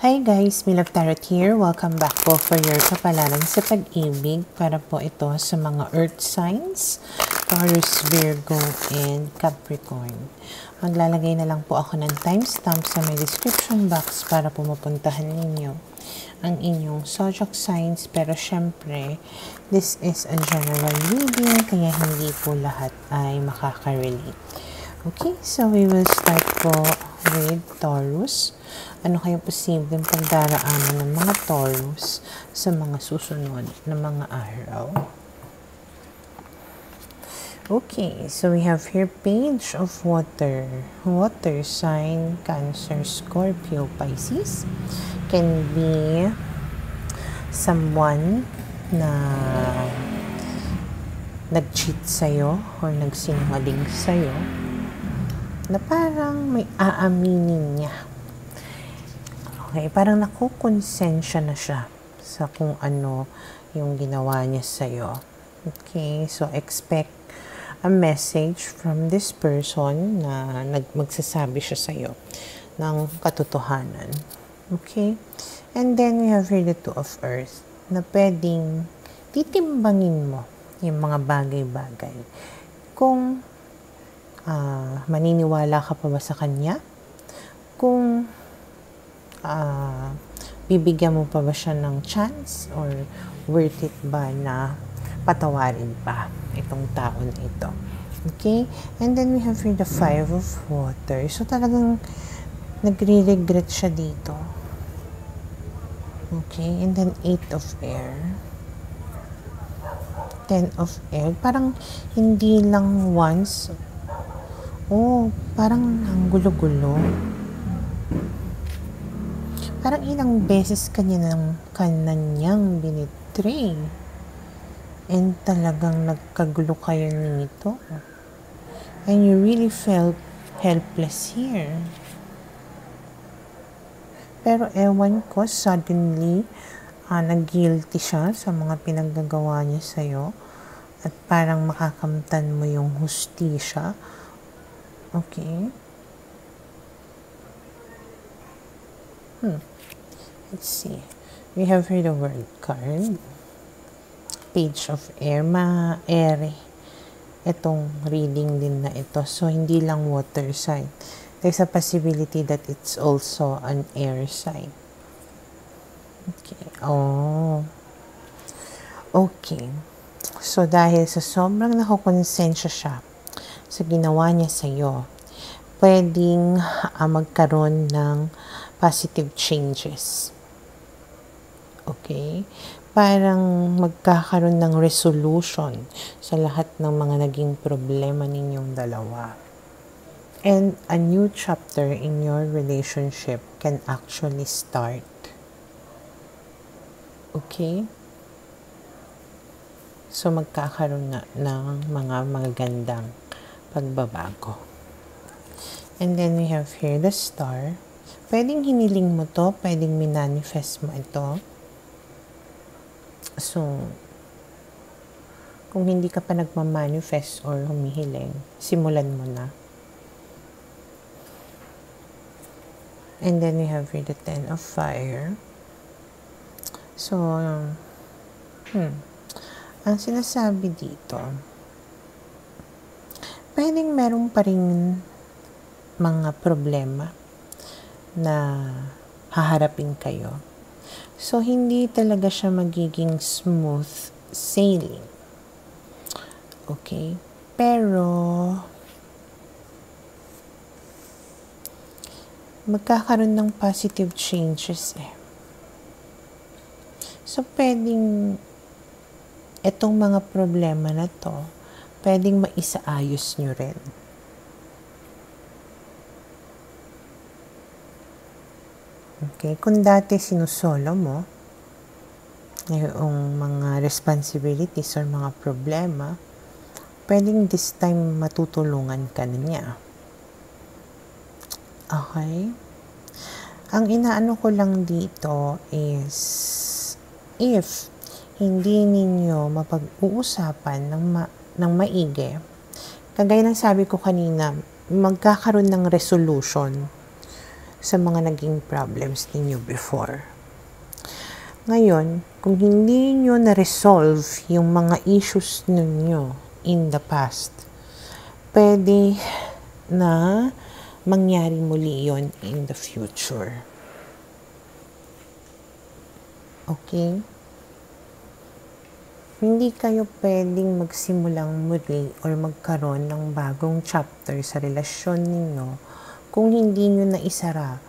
Hi guys, Milove Tarot here. Welcome back po for your kapalaran sa pag-ibig para po ito sa mga earth signs, Taurus, Virgo, and Capricorn. Maglalagay na lang po ako ng timestamp sa may description box para po mapuntahan ninyo ang inyong zodiac signs. Pero syempre, this is a general reading kaya hindi po lahat ay makaka-relate. Okay, so we will start po with Taurus. Ano kaya posibleng pagdaraanan ng mga Taurus sa mga susunod na mga araw? Okay, so we have here Page of Water. Water sign, Cancer, Scorpio, Pisces. Can be someone na nag-cheat sa'yo or nagsinungaling sa'yo na parang may aaminin niya. Okay, parang nakukonsensya na siya sa kung ano yung ginawa niya sa'yo. Okay, so expect a message from this person na magsasabi siya sa'yo ng katotohanan. Okay, and then we have here the Two of Earth na pwedeng titimbangin mo yung mga bagay-bagay. Kung maniniwala ka pa ba sa kanya? Kung bibigyan mo pa ba siya ng chance or worth it ba na patawarin pa itong tao na ito? Okay? And then we have here the Five of Water. So talagang nagre-regret siya dito. Okay? And then Eight of Air. 10 of Air. Parang hindi lang once. Oh, parang ang gulo-gulo. Parang ilang beses kaniyang binitray. And talagang nagkagulo kayo nito. And you really felt helpless here. Pero ewan ko, suddenly, nag-guilty siya sa mga pinaggagawa niya sa'yo. At parang makakamtan mo yung hustisya. Okay. Let's see. We have here the World card. Page of Air. Ma-air. Itong reading din na ito. So, hindi lang water sign. There's a possibility that it's also an air sign. Okay. Oh. Okay. So, dahil sa sobrang nakukonsensya siya sa ginawa niya sa'yo, pwedeng magkaroon ng positive changes. Okay? Parang magkakaroon ng resolution sa lahat ng mga naging problema ninyong dalawa. And a new chapter in your relationship can actually start. Okay? So, magkakaroon na ng mga magandang pagbabago. And then we have here the Star. Pwedeng hiniling mo to, pwedeng minanifest mo ito. So, kung hindi ka pa nagmamanifest or humihiling, simulan mo na. And then we have here the Ten of Fire. So, ang sinasabi dito, pwedeng meron pa rin mga problema na haharapin kayo. So, hindi talaga siya magiging smooth sailing. Okay? Pero, magkakaroon ng positive changes eh. So, pwedeng itong mga problema na to, pwedeng maisaayos nyo rin. Okay, kung dati sinusolo mo yung mga responsibilities or mga problema, pwedeng this time matutulungan ka na niya. Okay? Ang inaano ko lang dito is if hindi ninyo mapag-uusapan ng maigi, kagaya ng sabi ko kanina, magkakaroon ng resolution sa mga naging problems ninyo before. Ngayon, kung hindi nyo na-resolve yung mga issues ninyo in the past, pwede na mangyari muli yon in the future. Okay? Hindi kayo pwedeng magsimulang muli or magkaroon ng bagong chapter sa relasyon ninyo kung hindi nyo na isara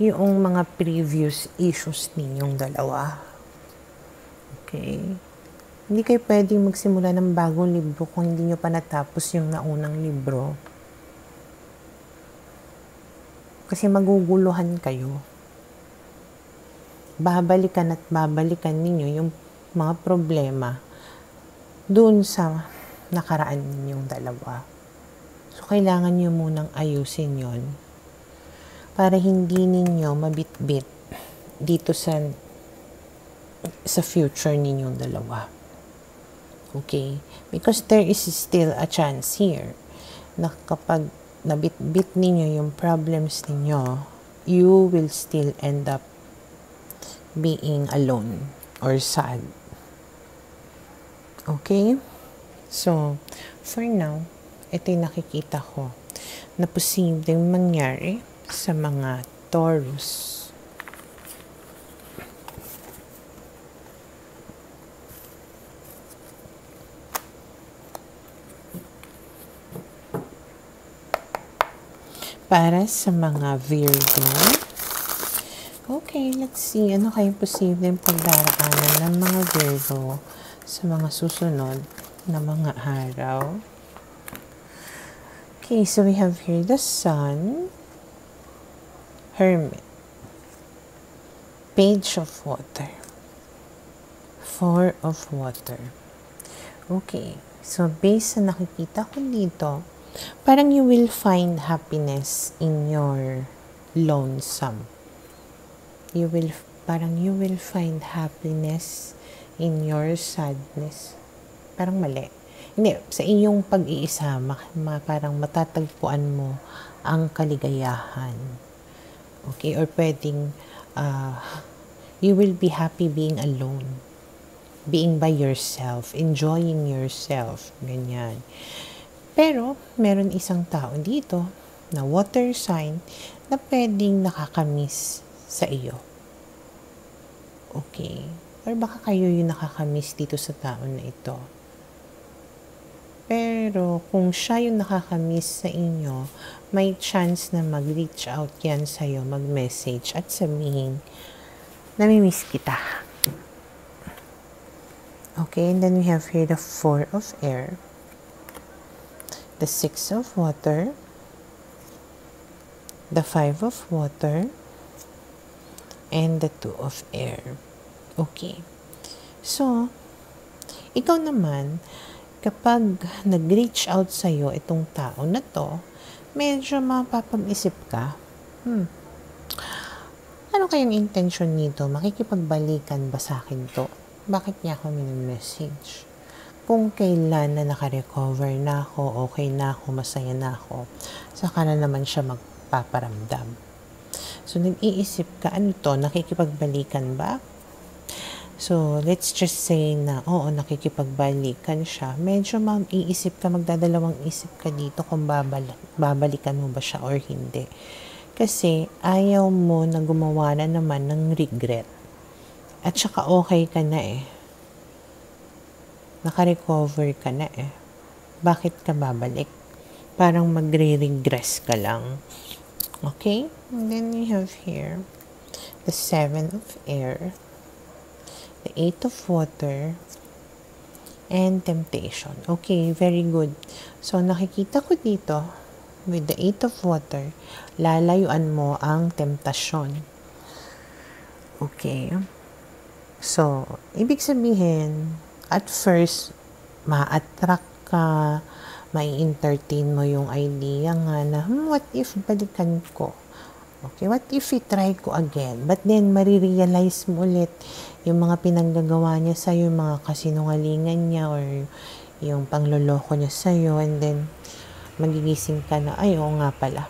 yung mga previous issues ninyong dalawa. Okay? Hindi kayo pwedeng magsimula ng bagong libro kung hindi nyo pa natapos yung naunang libro. Kasi maguguluhan kayo. Babalikan at babalikan ninyo yung mga problema doon sa nakaraan ninyong dalawa. So, kailangan nyo munang ayusin yon para hindi ninyo mabitbit dito sa future ninyong dalawa. Okay? Because there is still a chance here na kapag nabitbit ninyo yung problems ninyo, you will still end up being alone or sad. Okay? So, for now, ito yung nakikita ko na posibleng mangyari sa mga Taurus. Para sa mga Virgo, okay, let's see. Ano kayong posibleng pagdaraanan ng mga Virgo sa mga susunod na mga araw? Okay, so we have here the Sun, Hermit, Page of Water, Four of Water. Okay, so based sa nakikita ko dito, parang you will find happiness in your lonesome. You will find happiness in your sadness. Parang mali. Hindi, sa iyong pag-iisa, parang matatagpuan mo ang kaligayahan. Okay, or pwedeng you will be happy being alone. Being by yourself, enjoying yourself, ganyan. Pero, meron isang tao dito na water sign na pwedeng nakakamiss sa iyo. Okay? Or baka kayo yung nakakamiss dito sa tao na ito. Pero, kung siya yung nakakamiss sa inyo, may chance na mag-reach out yan sa'yo, mag-message at sabihin, namimiss kita. Okay? And then we have here the Four of Air, the Six of Water, the Five of Water, and the Two of Air. Okay. So, ikaw naman, kapag nag-reach out sa'yo itong tao na to, medyo mapapag-isip ka, ano kayang intention nito? Makikipagbalikan ba sa akin to? Bakit niya ako message? Kung kailan na nakarecover na ako, okay na ako, masaya na ako, saka na naman siya magpaparamdam. So, nag-iisip ka, ano to, nakikipagbalikan ba? So, let's just say na, oo, nakikipagbalikan siya. Medyo mag-iisip ka, magdadalawang isip ka dito kung babalikan mo ba siya or hindi. Kasi, ayaw mo na gumawa na naman ng regret. At saka okay ka na eh. Naka-recover ka na eh. Bakit ka babalik? Parang magre-regress ka lang. Okay? And then we have here the Seven of Air, the Eight of Water, and Temptation. Okay, very good. So, nakikita ko dito, with the Eight of Water, lalayuan mo ang temptasyon. Okay. So, ibig sabihin, at first, ma-attract ka, mai-entertain mo yung idea nga na, what if balikan ko? Okay, what if i-try ko again? But then, marirealize mo ulit yung mga pinaggagawa niya sa'yo, yung mga kasinungalingan niya, or yung pangloloko niya sa'yo, and then, magigising ka na, ay, oo nga pala.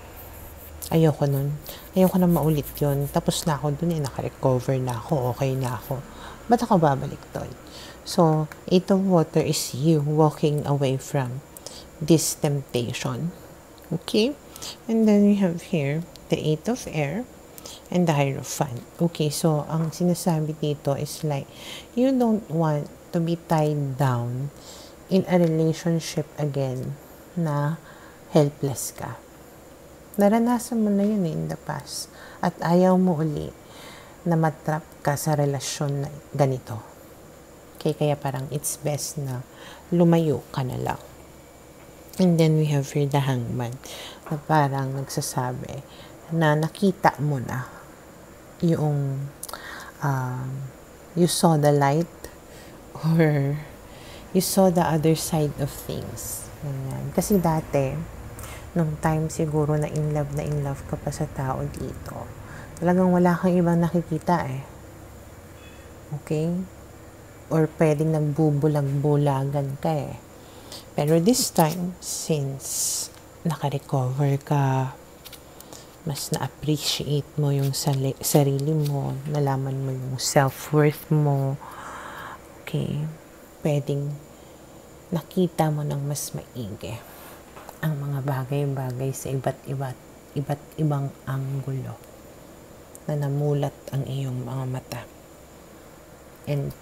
Ayoko nun. Ayoko na maulit yun. Tapos na ako dun naka-recover na ako, okay na ako. Ba't ako babalik doon? So, 8 of water is you walking away from this temptation. Okay? And then we have here the 8 of air and the Hierophant. Okay, so ang sinasabi dito is like, you don't want to be tied down in a relationship again na helpless ka. Naranasan mo na yun in the past. At ayaw mo uli na matrap ka sa relasyon na ganito. Okay, kaya parang it's best na lumayo ka na lang. And then we have here the Hangman na parang nagsasabi na nakita mo na yung you saw the light or you saw the other side of things. Ganyan. Kasi dati, nung time siguro na in love ka pa sa tao dito, talagang wala kang ibang nakikita eh. Okay? Or pwedeng nagbubulag-bulagan ka eh. Pero this time, since naka-recover ka, mas na-appreciate mo yung sarili mo, nalaman mo yung self-worth mo, okay, pwedeng nakita mo ng mas maigi ang mga bagay-bagay sa iba't ibang anggulo na namulat ang iyong mga mata. And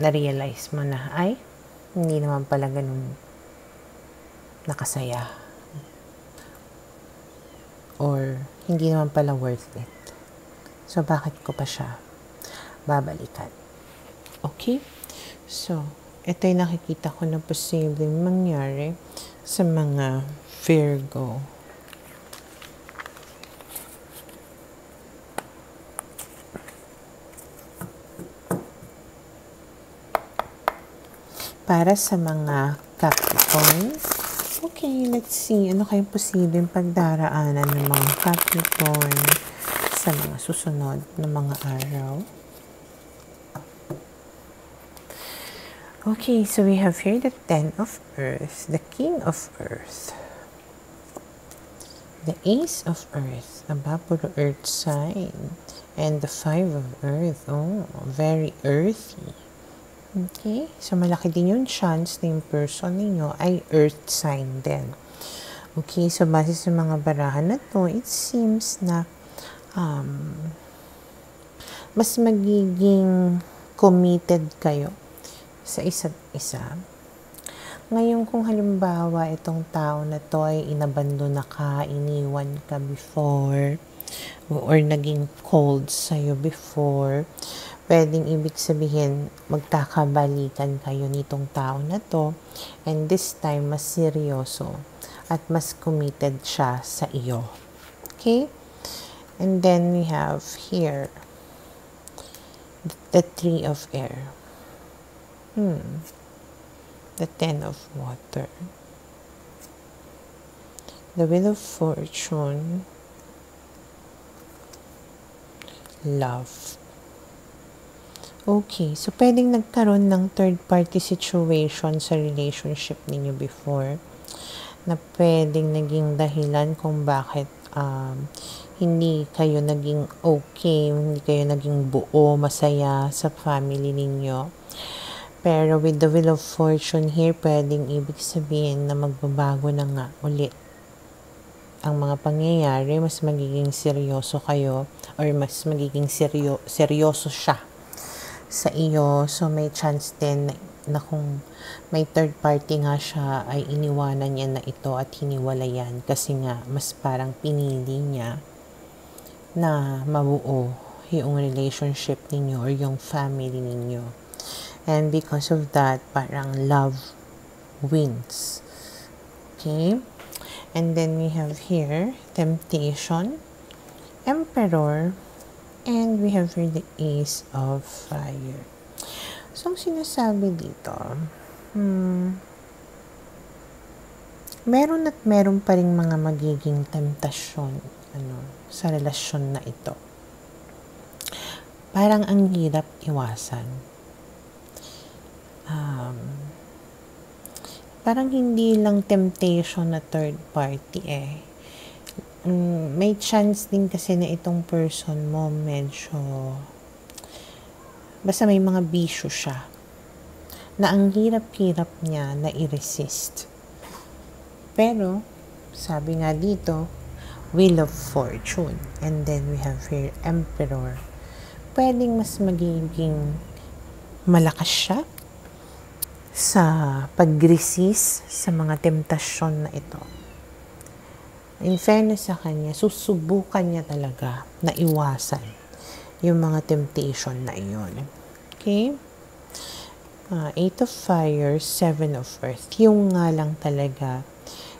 na-realize mo na, ay, hindi naman pala ganun nakasaya. Or, hindi naman pala worth it. So, bakit ko pa siya babalikan? Okay? So, ito yung nakikita ko na posibleng mangyari sa mga Virgo. Para sa mga Capricorn, okay, let's see. Ano kayong posibleng pagdaraanan ng mga Capricorn sa mga susunod na mga araw? Okay, so we have here the 10 of Earth, the King of Earth, the Ace of Earth, puro Earth sign, and the 5 of Earth. Oh, very earthy. Okay, so malaki din yung chance na yung person ninyo ay Earth sign din. Okay, so base sa mga barahan na to, it seems na mas magiging committed kayo sa isa't isa. Ngayon, kung halimbawa itong tao na to ay inabando na ka, iniwan ka before, or naging cold sa'yo before, pwedeng ibig sabihin magkakabalikan kayo nitong tao na to, and this time mas seryoso at mas committed siya sa iyo. Okay? And then we have here the 3 of air. The 10 of water. The Wheel of Fortune. Love. Okay, so pwedeng nagkaroon ng third-party situation sa relationship ninyo before na pwedeng naging dahilan kung bakit hindi kayo naging okay, hindi kayo naging buo, masaya sa family ninyo. Pero with the Wheel of Fortune here, pwedeng ibig sabihin na magbabago na nga ulit ang mga pangyayari, mas magiging seryoso kayo or mas magiging seryoso siya sa iyo. So may chance din na kung may third party nga siya ay iniwanan niya na ito at hiniwalayan kasi nga mas parang pinili niya na mabuo yung relationship ninyo or yung family ninyo. And because of that, parang love wins. Okay? And then we have here, Temptation, Emperor, and we have here the Ace of Fire. So, ang sinasabi dito, meron at meron pa rin mga magiging temptasyon sa relasyon na ito. Parang ang hirap iwasan. Parang hindi lang temptation na third party may chance din kasi na itong person mo medyo, basta may mga bisyo siya na ang hirap-hirap niya na i-resist. Pero, sabi nga dito, Wheel of Fortune. And then we have here Emperor. Pwedeng mas magiging malakas siya sa pag-resist sa mga temptasyon na ito. In fairness sa kanya, susubukan niya talaga na iwasan yung mga temptation na iyon. Okay? Eight of Fire, Seven of Earth. Yung nga lang talaga,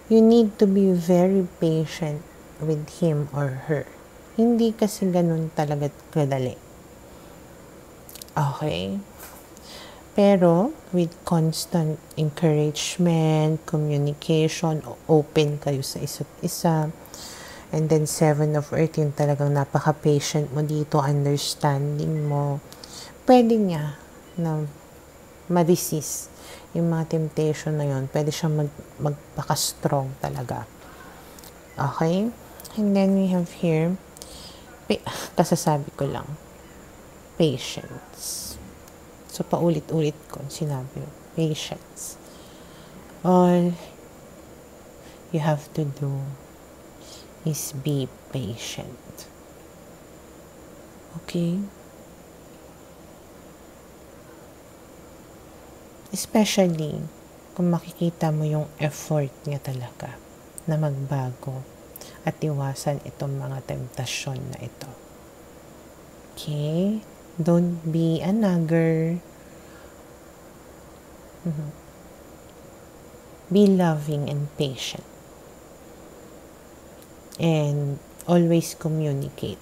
you need to be very patient with him or her. Hindi kasi ganun talaga kadali. Okay? Pero, with constant encouragement, communication, open kayo sa isa't isa, and then Seven of Earth, yung talagang napaka-patient mo dito, understanding mo, pwede niya na ma-resist yung mga temptation na yun. Pwede siyang magpaka-strong talaga. Okay? And then we have here, kasasabi ko lang, patience. So, paulit-ulit ko sinabi, patience. All you have to do is be patient. Okay? Especially, kung makikita mo yung effort niya talaga na magbago at iwasan itong mga temptasyon na ito. Okay? Don't be a nagger. Be loving and patient. And always communicate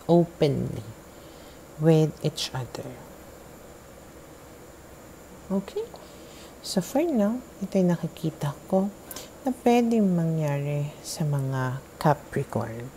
openly with each other. Okay? So for now, ito yung nakikita ko na pwedeng mangyari sa mga Capricorn.